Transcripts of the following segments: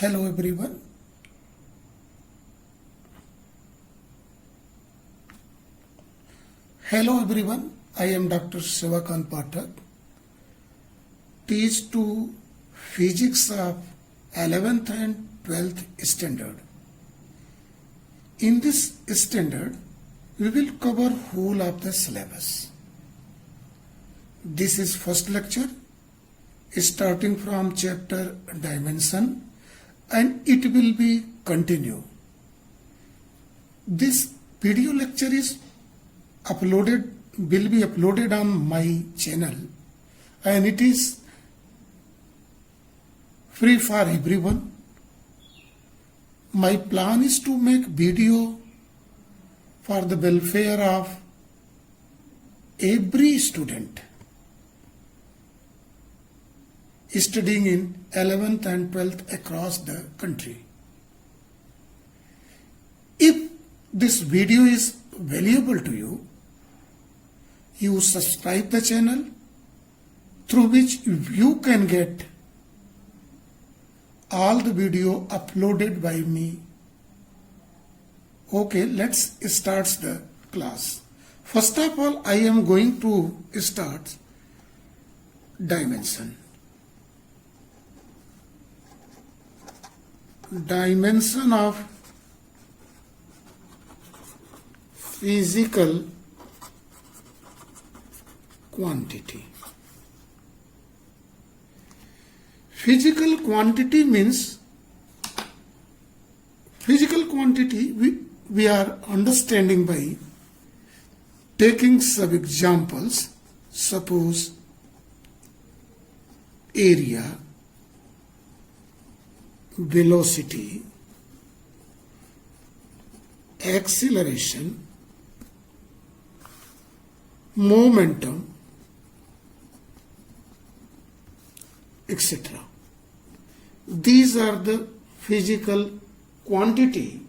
Hello everyone. Hello everyone. I am Dr. Sivakant Pathak. Teach to Physics of 11th and 12th standard. In this standard, we will cover whole of the syllabus. This is first lecture starting from chapter Dimension, and it will be continue. This video lecture will be uploaded on my channel, and it is free for everyone. My plan is to make video for the welfare of every student studying in 11th and 12th across the country. If this video is valuable to you, you subscribe the channel through which you can get all the video uploaded by me. Okay, let's start the class. First of all, I am going to start dimension. Dimension of physical quantity. Physical quantity means we are understanding by taking some examples. Suppose area, velocity, acceleration, momentum, etc. These are the physical quantity.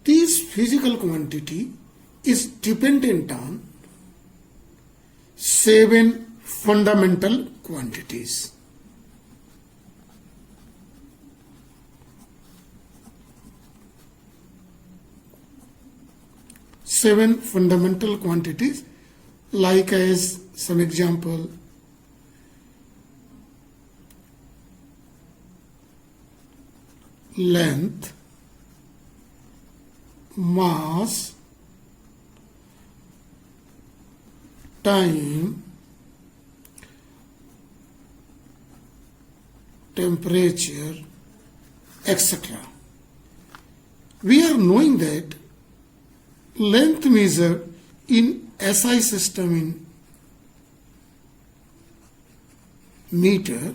This physical quantity is dependent on 7 fundamental quantities. Seven fundamental quantities, like as some example: length, mass, time, temperature, etc. We are knowing that length measured in SI system in meter,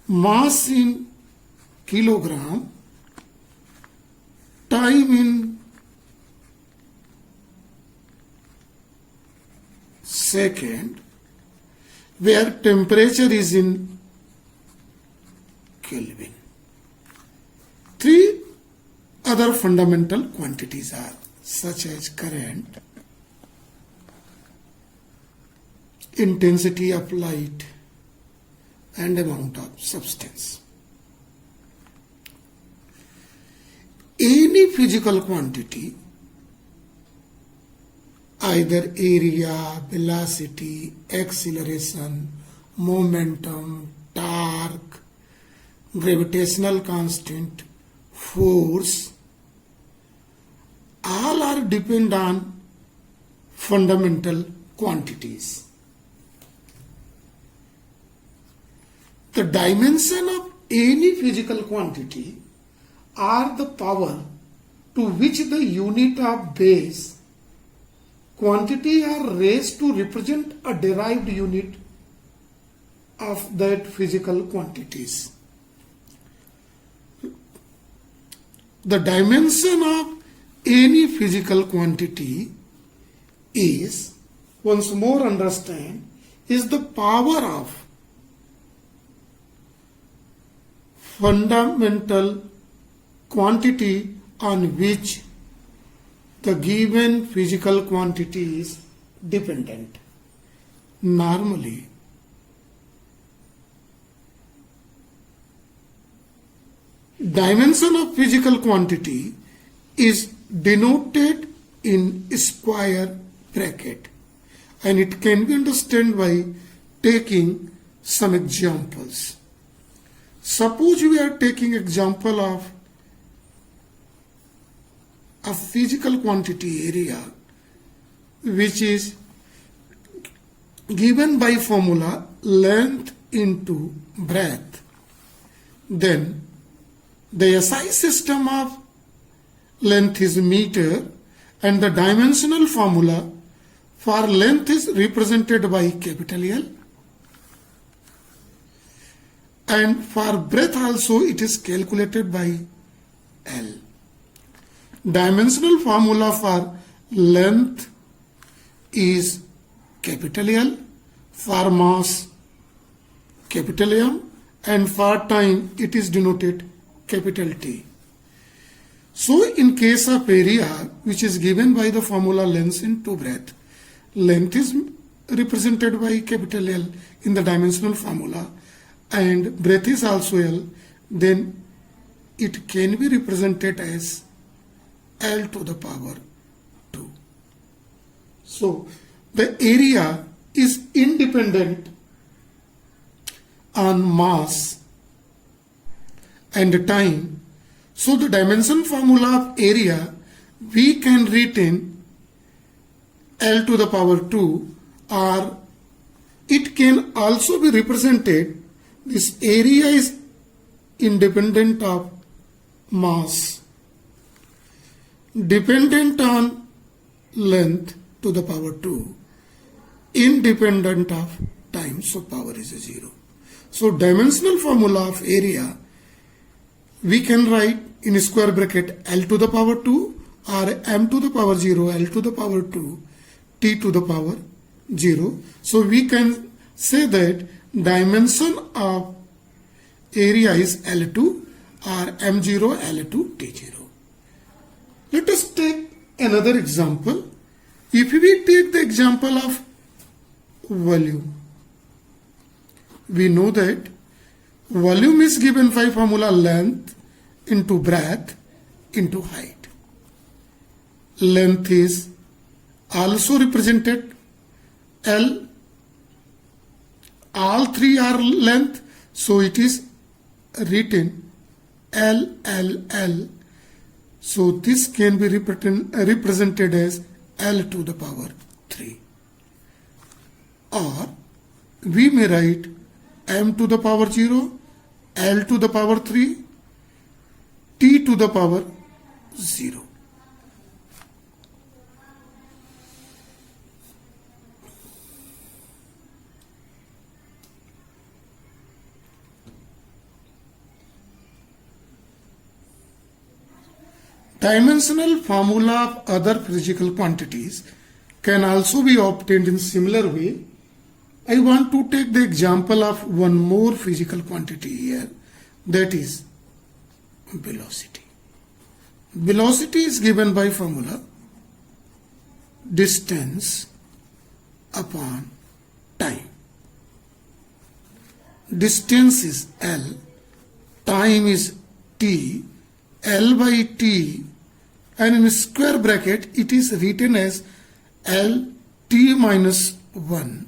mass in kilogram, time in second, where temperature is in Kelvin. 3 other fundamental quantities are such as current, intensity of light, and amount of substance. Any physical quantity, either area, velocity, acceleration, momentum, torque, gravitational constant, force, all are depend on fundamental quantities. The dimension of any physical quantity are the power to which the unit of base quantity are raised to represent a derived unit of that physical quantities. The dimension of any physical quantity is, once more understand, is the power of fundamental quantity on which the given physical quantity is dependent. Normally, dimension of physical quantity is denoted in square bracket, and it can be understood by taking some examples. Suppose we are taking example of a physical quantity area which is given by formula length into breadth. Then the SI system of length is meter, and the dimensional formula for length is represented by capital L, and for breadth also it is calculated by L. Dimensional formula for length is capital L, for mass capital M, and for time it is denoted capital T. So in case of area which is given by the formula length into breadth, length is represented by capital L in the dimensional formula and breadth is also L, then it can be represented as L to the power 2. So the area is independent on mass and time. So the dimension formula of area we can retain L to the power 2, or it can also be represented, this area is independent of mass, dependent on length to the power 2, independent of time, so power is 0. So dimensional formula of area we can write in square bracket L to the power 2 or M to the power 0, L to the power 2, T to the power 0. So we can say that dimension of area is L2 or M0, L2, T0. Let us take another example. If we take the example of volume, we know that volume is given by formula length into breadth into height. Length is also represented L. All three are length, so it is written L, L, L. So this can be represented as L to the power 3. Or we may write M to the power 0, L to the power 3, T to the power 0. Dimensional formula of other physical quantities can also be obtained in similar way. I want to take the example of one more physical quantity here, that is velocity. Velocity is given by formula distance upon time. Distance is L, time is T, L by T, and in square bracket it is written as L T minus 1.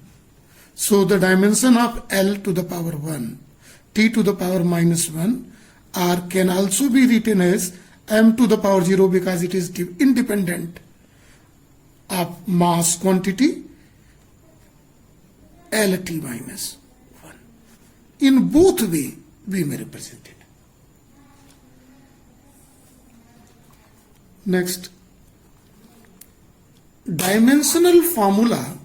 So the dimension of L to the power 1, T to the power minus 1, or can also be written as M to the power 0 because it is independent of mass quantity, LT minus 1. In both way we may represent it. Next, dimensional formula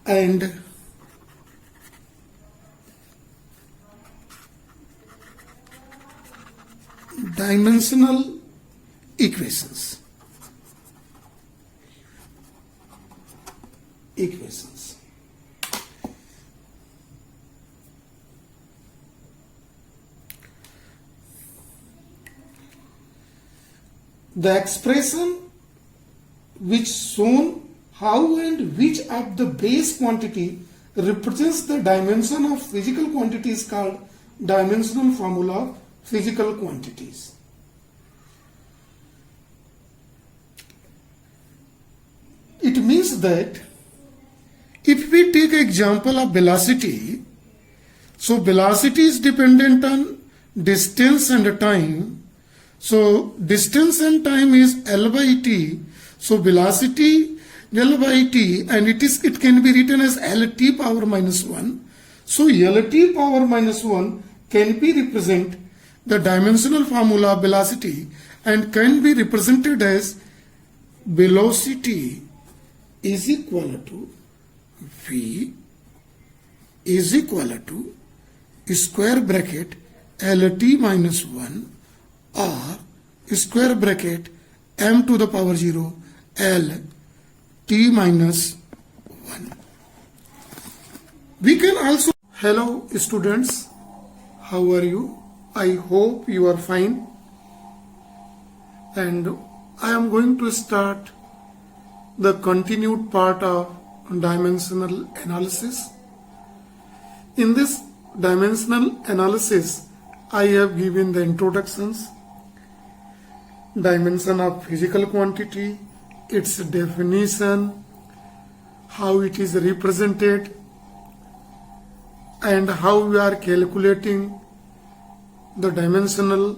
and dimensional equations. The expression which shown how and which of the base quantity represents the dimension of physical quantity is called dimensional formula of physical quantities. It means that if we take example of velocity, so velocity is dependent on distance and time. So distance and time is L by t. So velocity L by t, and it can be written as Lt power minus 1. So Lt power minus 1 can be represent the dimensional formula of velocity and can be represented as velocity is equal to V is equal to square bracket Lt minus 1 or square bracket m to the power 0 L t minus 1. We can also, hello students, how are you? I hope you are fine, and I am going to start the continued part of dimensional analysis. In this dimensional analysis, I have given the introductions, dimension of physical quantity, its definition, how it is represented, and how we are calculating the dimensional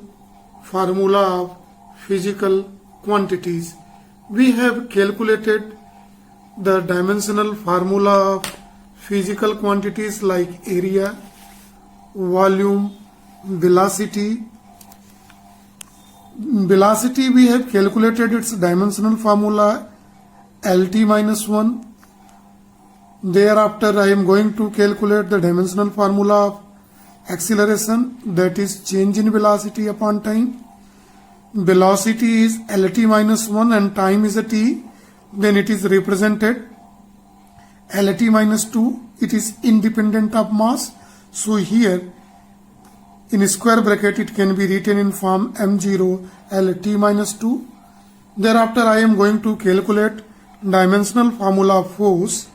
formula of physical quantities. We have calculated the dimensional formula of physical quantities like area, volume, velocity. Velocity, we have calculated its dimensional formula Lt minus 1. Thereafter, I am going to calculate the dimensional formula of acceleration, that is change in velocity upon time. Velocity is Lt minus 1 and time is a t. Then it is represented Lt minus 2. It is independent of mass. So here in square bracket it can be written in form m0 Lt minus 2. Thereafter I am going to calculate dimensional formula of force.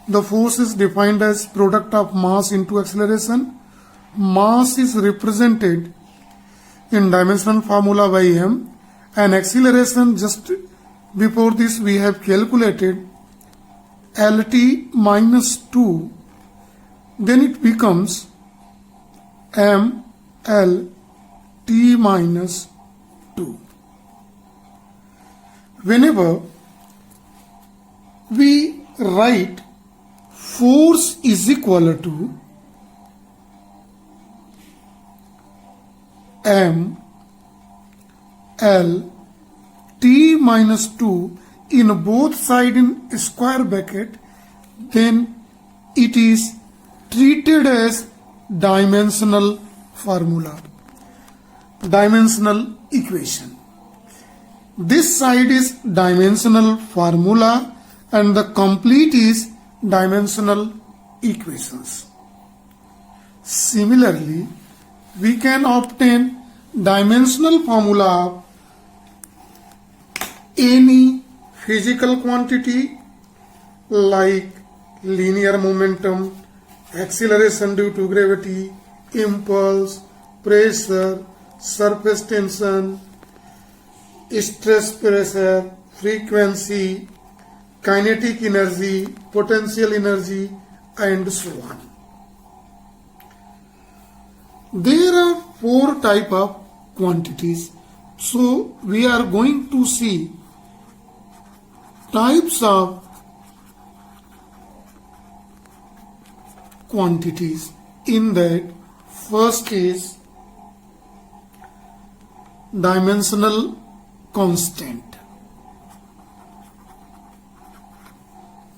The force is defined as product of mass into acceleration. Mass is represented in dimensional formula by m, and acceleration, just before this we have calculated Lt minus 2. Then it becomes m L t minus 2. Whenever we write force is equal to m L t minus 2 in both side in square bracket, then it is treated as dimensional formula, dimensional equation. This side is dimensional formula and the complete is dimensional equations. Similarly, we can obtain dimensional formula of any physical quantity like linear momentum, acceleration due to gravity, impulse, pressure, surface tension, stress pressure, frequency, kinetic energy, potential energy, and so on. There are 4 types of quantities. So we are going to see types of quantities. In that, first is dimensional constant.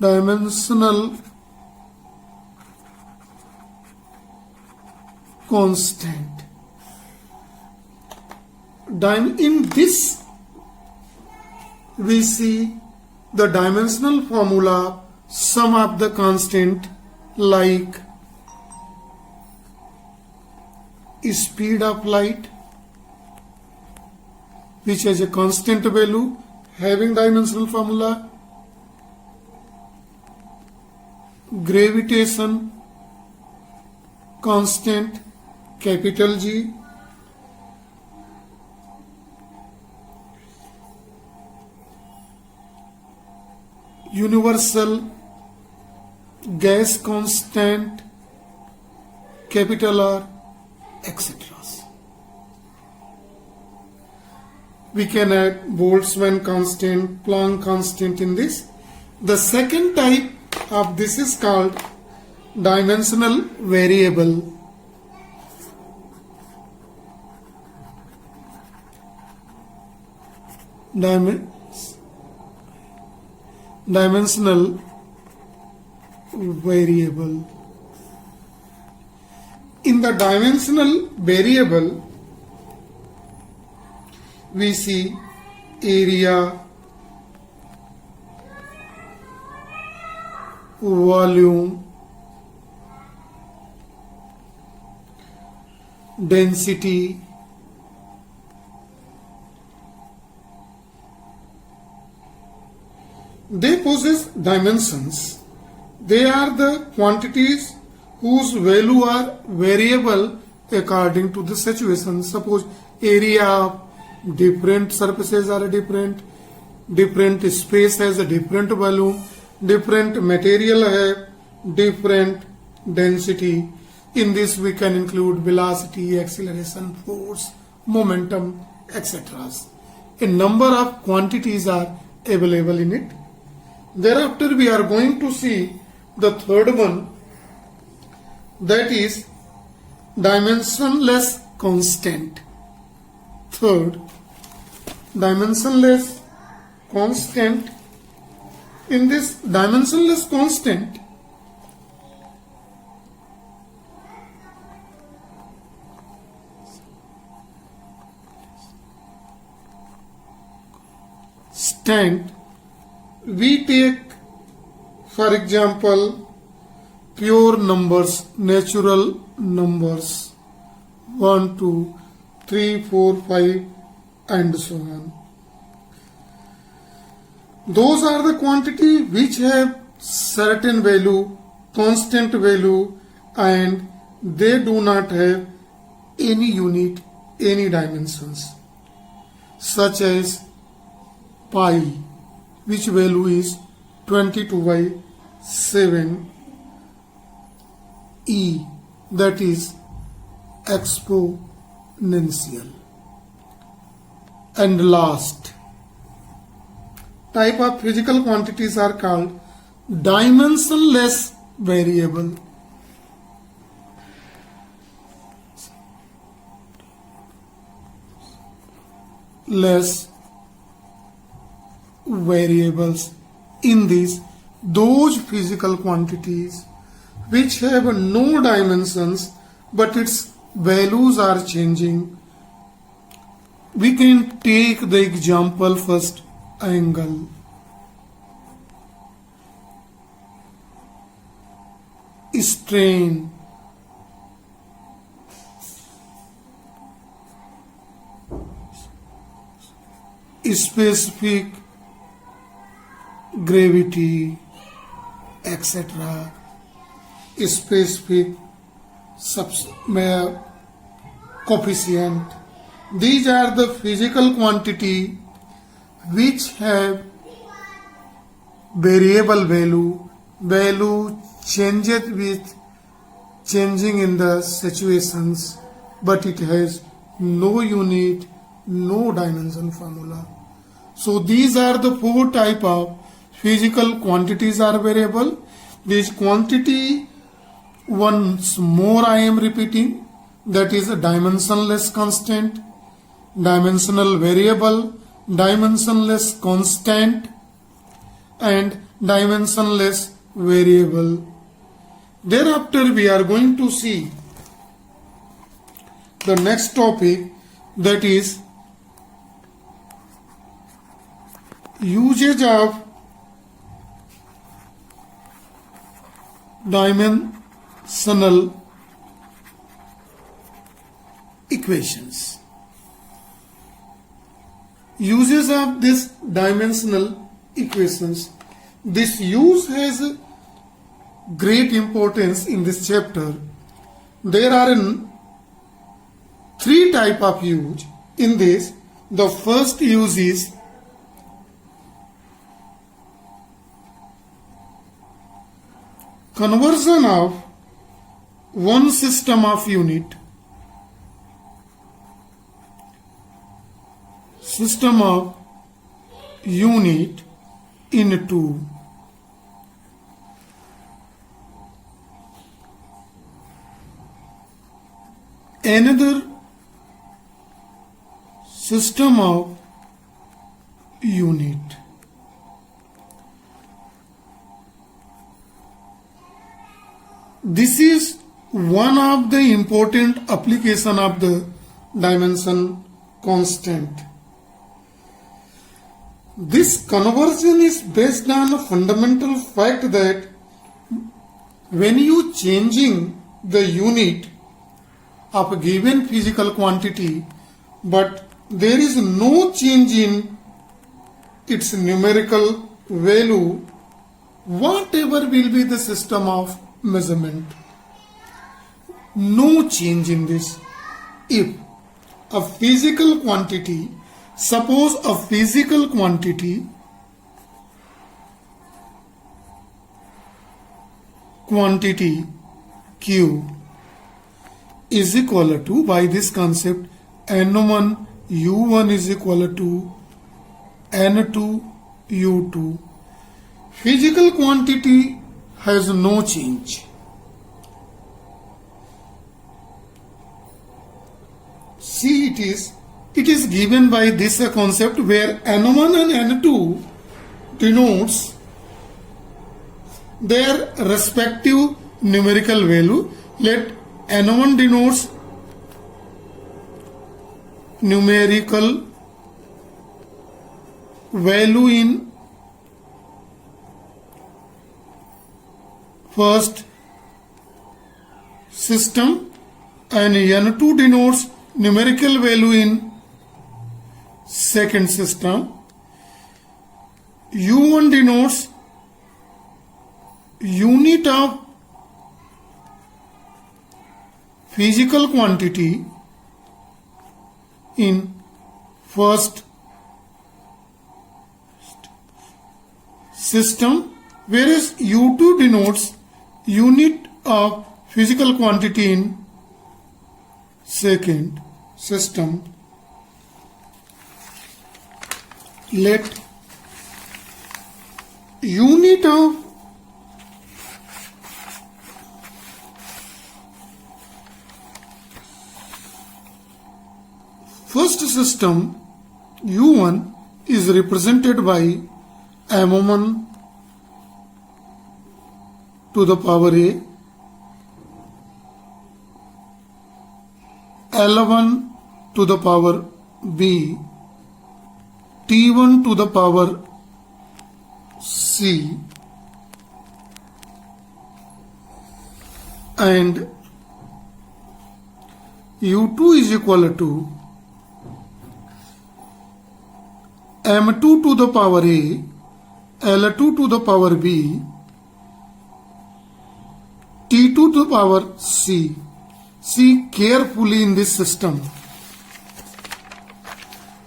Dimensional constant. In this, we see the dimensional formula, sum of the constant like speed of light, which has a constant value, having dimensional formula, gravitation constant capital G, universal gas constant capital R, etc. We can add Boltzmann constant, Planck constant in this. The second type of this is called dimensional variable. Dimensional variable. In the dimensional variable, we see area, volume, density, they possess dimensions. They are the quantities whose value are variable according to the situation. Suppose area of different surfaces are different space has a different volume, different material have different density. In this we can include velocity, acceleration, force, momentum, etc. A number of quantities are available in it. Thereafter we are going to see the third one, that is dimensionless constant. Third, dimensionless constant. In this dimensionless constant, we take, for example, pure numbers, natural numbers, 1, 2, 3, 4, 5, and so on. Those are the quantity which have certain value, constant value, and they do not have any unit, any dimensions, such as pi, which value is 22 by 7 e, that is exponential. And last type of physical quantities are called dimensionless variable. Less variables. In these, those physical quantities which have no dimensions but its values are changing. We can take the example first, angle. Strain, specific gravity, etc. Specific coefficient. These are the physical quantity which have variable value. Value changes with changing in the situations, but it has no unit, no dimension formula. So these are the four type of physical quantities are variable. This quantity, once more I am repeating, that is a dimensionless constant, dimensional variable, dimensionless constant, and dimensionless variable. Thereafter we are going to see the next topic, that is usage of dimensional equations. uses of this dimensional equations. This use has great importance in this chapter. There are three type of use in this. The first use is conversion of one system of unit into another system of unit. This is one of the important application of the dimension constant. This conversion is based on a fundamental fact that when you changing the unit of a given physical quantity, but there is no change in its numerical value, whatever will be the system of measurement, no change in this. If a physical quantity, suppose a physical quantity Q is equal to, by this concept, N1 U1 is equal to N2 U2. Physical quantity has no change. See, it is given by this concept where N1 and N2 denotes their respective numerical value. Let N1 denotes numerical value in first system and N2 denotes numerical value in second system. U1 denotes unit of physical quantity in first system, whereas U2 denotes unit of physical quantity in second system. Let unit of first system U1 is represented by M1 to the power A, L1 to the power B, T1 to the power C, and U2 is equal to M2 to the power A, L2 to the power B, T2 to the power C. See carefully in this system.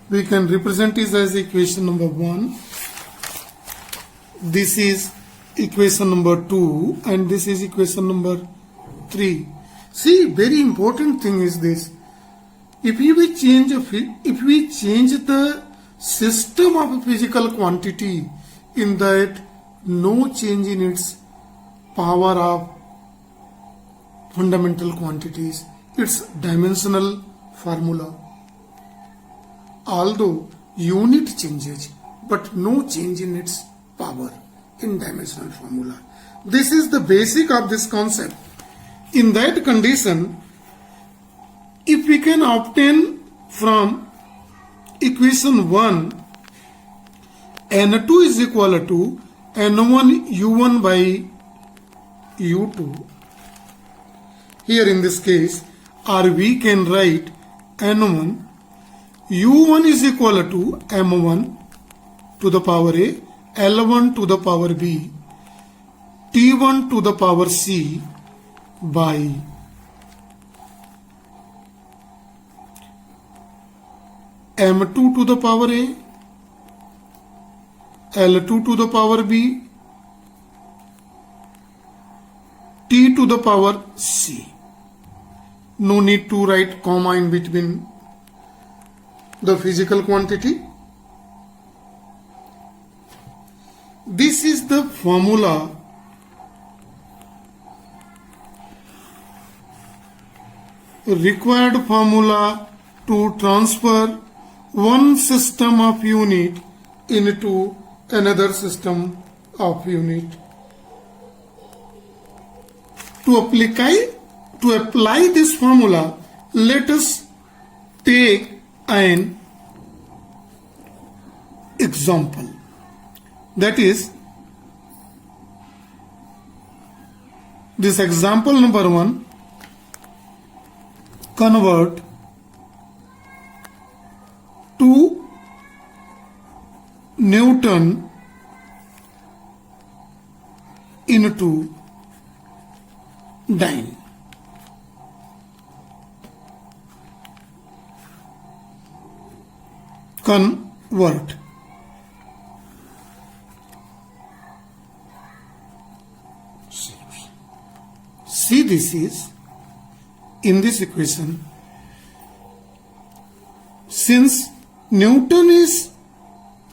We can represent it as equation number 1. This is equation number 2 and this is equation number 3. See, very important thing is this. If we change the system of a physical quantity, in that no change in its power of fundamental quantities, its dimensional formula. Although unit changes, but no change in its power in dimensional formula. This is the basic of this concept. In that condition, if we can obtain from equation 1 N2 is equal to N1 U1 by U2. Here in this case, or we can write N1 U1 is equal to M1 to the power A, L1 to the power B, T1 to the power C by M2 to the power A, L2 to the power B, T to the power C. No need to write comma in between the physical quantity. This is the formula required formula to transfer one system of unit into another system of unit. To apply this formula, let us take an example. That is, this example number 1, convert 2 Newton into dyne. Convert. See, this is in this equation. Since Newton is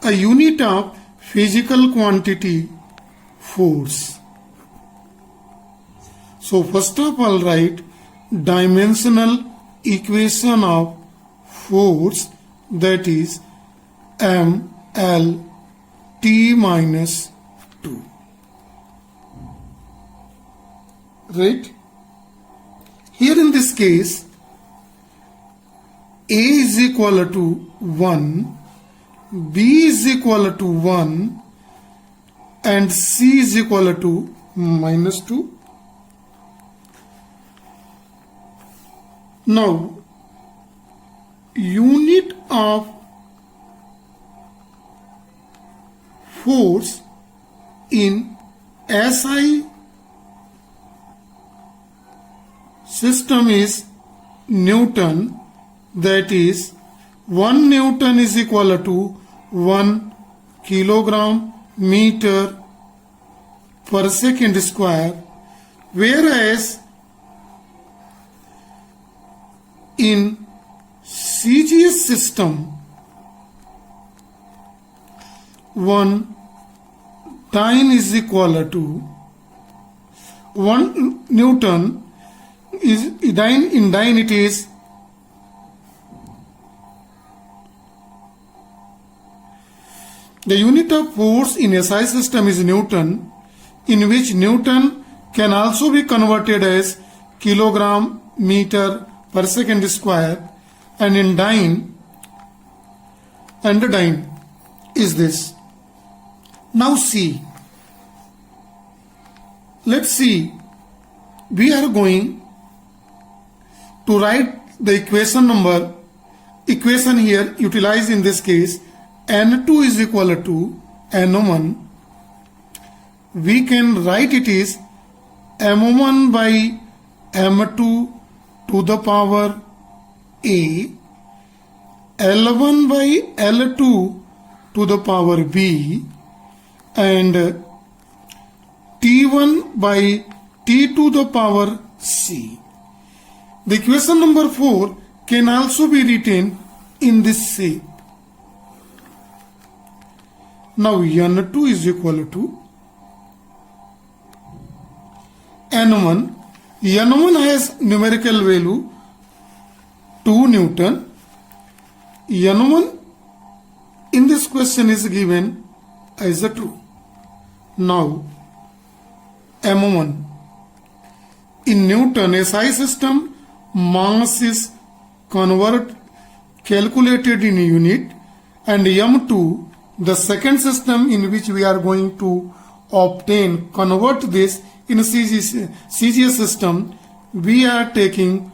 a unit of physical quantity, force. So first of all, write dimensional equation of force, that is mLT minus 2. Right? Here in this case, A is equal to 1, B is equal to 1, and C is equal to minus 2. Now, unit of force in SI system is Newton, that is 1 Newton is equal to 1 kilogram meter per second square, whereas in CGS system 1 dyne is equal to 1 Newton is dyne. In dyne it is the unit of force in SI system is Newton, in which Newton can also be converted as kilogram meter per second square, and in dyne, and the dyne is this. Now see, let's see, we are going to write the equation here, utilize in this case N2 is equal to N1. We can write it is M1 by M2 to the power A, L1 by L2 to the power B, and T1 by T to the power C. The equation number 4 can also be written in this shape. Now N2 is equal to N1. N1 has numerical value 2 Newton. N1 in this question is given as a true. Now M1 in Newton SI system, mass is calculated in unit, and M2 the second system in which we are going to convert this in a CGS system, we are taking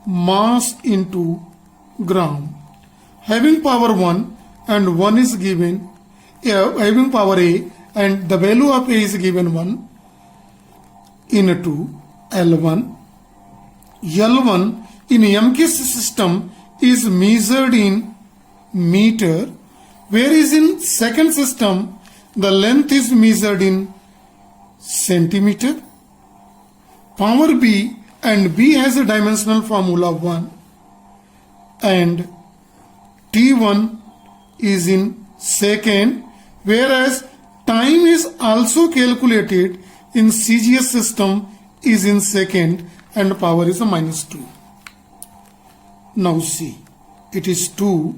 mass into gram. having power 1 and 1 is given, having power a and the value of a is given 1 into L1. L1 in MKS system is measured in meter, whereas in second system the length is measured in centimeter. Power B, and B has a dimensional formula 1, and T1 is in second, whereas time is also calculated in CGS system is in second and power is a -2. Now see, it is 2.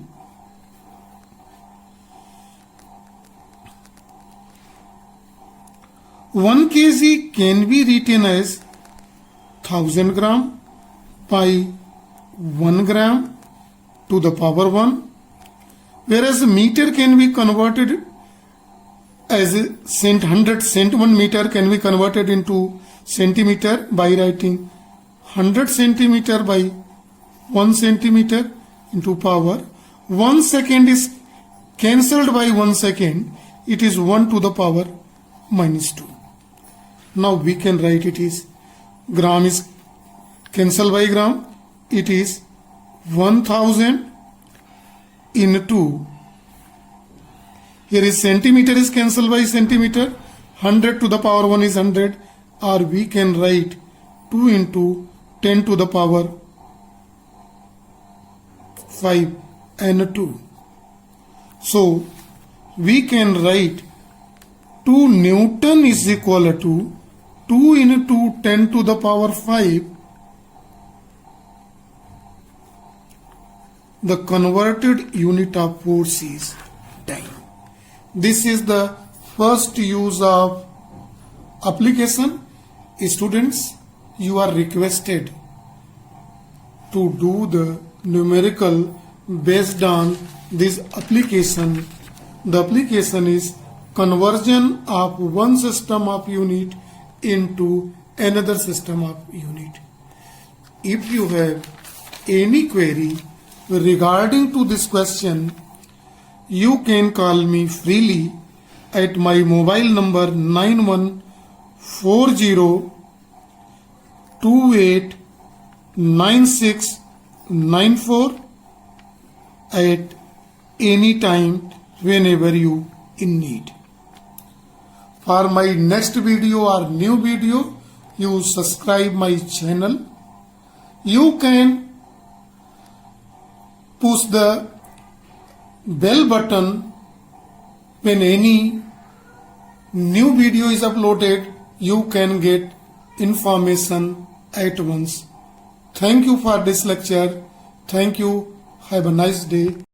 One kg can be written as 1000 gram by 1 gram to the power 1, whereas meter can be converted as 100 cent. 1 meter can be converted into centimeter by writing 100 centimeter by 1 centimeter into power. 1 second is cancelled by 1 second. It is 1 to the power -2. Now we can write it is gram is cancelled by gram. It is 1000 into, here is centimeter is cancelled by centimeter, 100 to the power 1 is 100, or we can write 2 into 10 to the power 5 and 2. So we can write 2 Newton is equal to 2 into 10 to the power 5. The converted unit of force is time. This is the first use of application. Students, you are requested to do the numerical based on this application. The application is conversion of one system of unit into another system of unit. If you have any query regarding to this question, you can call me freely at my mobile number 9140289694 at any time whenever you in need. For my next video or new video, you subscribe my channel. You can push the bell button when any new video is uploaded. You can get information at once. Thank you for this lecture. Thank you. Have a nice day.